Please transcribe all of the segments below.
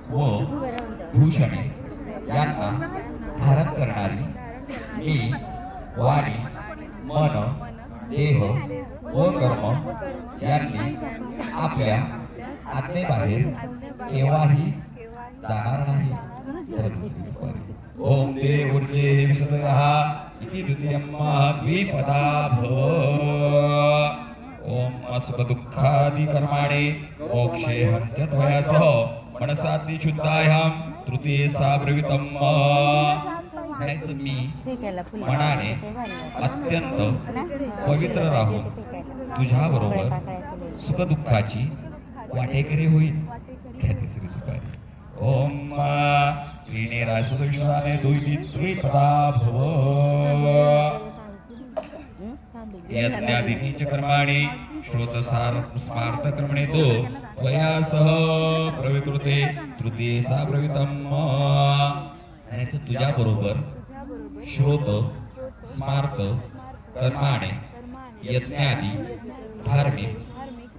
व भूषणे यांना धारण करणारी मी वाणी मन देह व कर्म यांनी आपल्या आज्ञेबाहेर केव्हाही जाणार नाही। ओम ते ऊर्जे विशदः इति द्वितीयं द्विपदा भव। ओम सुख दुःखादि कर्माणि मोक्षेऽहं च त्वया सह मनसादि शुद्धायां तृतीये साब्रवीतम्। म्हणायचं मी मनाने अत्यंत पवित्र राहून तुझ्या बरोबर सुख दुःखाची वाटेकरी होईल। तिसरी सुपारी ओम त्रीणे रासुदविश्वाने दुइति त्रिपदा भव। यज्ञादीनि च कर्माणि श्रोतसार स्मार्त कर्मणे दो त्वया सह प्रविकृते तृतीये साब्रवीतम्। आणि तुझ्या बरोबर श्रोत स्मार्त कर्माणे यज्ञादी धार्मिक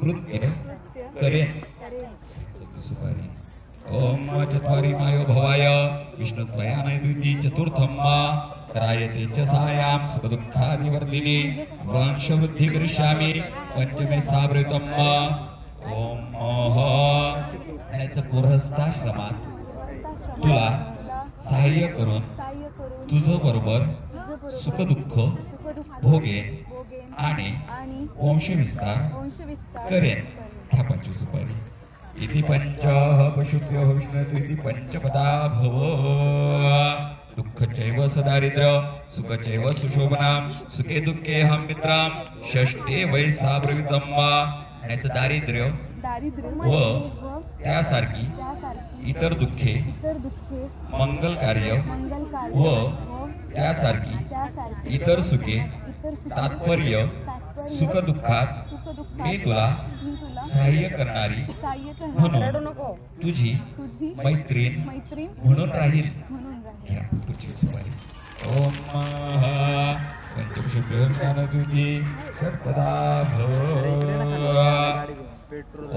कृत्य करेन। ओम चत्वारि मायो भवाय विष्णुत्वया नैद्विति चतुर्थम करायते च सायां सुख दुःखादि वर्धिनी वंश वृद्धि करिष्यामि पंचमे साब्रवीतम्। ओम ह्याचं गृहस्थाश्रमात तुला सहाय्य करून तुझं बरोबर सुख दुःख भोगेन आणि वंश विस्तार करेन। ह्या 25 सुपारी इति पंच पशुभ्यो विष्णुति पंचपदा भव। दुःख चैव सदारिद्र्य सुख चैव सुशोभना सुखे दुःखे हम मित्रां षष्ठे वै साब्रवीतम्। याचं दारिद्र्य व त्यासारखी इतर दुःखे मंगल कार्य व त्यासारखी इतर सुखे तात्पर्य सुख दुःखात मी तुला सहाय्य करणारी म्हणून तुझी मैत्रीण म्हणून राहील। ओम पंचभूषणोपशानद्विती षट्पदा भव।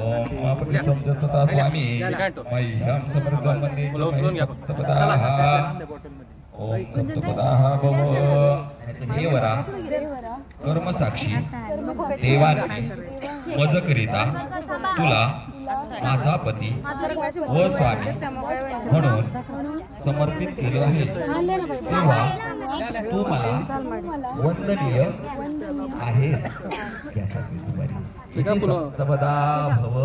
ओम प्रथम स्वामी मह्यं समृद्धं मन्ये सप्तपदाः। ओम सप्तपदाः भव। हे वरा कर्मसाक्षी देवाने मजकरिता तुला माझा पती व स्वामी म्हणून समर्पित केले आहे, तेव्हा तू मला वंदनीय आहेस। सप्तपदा भव।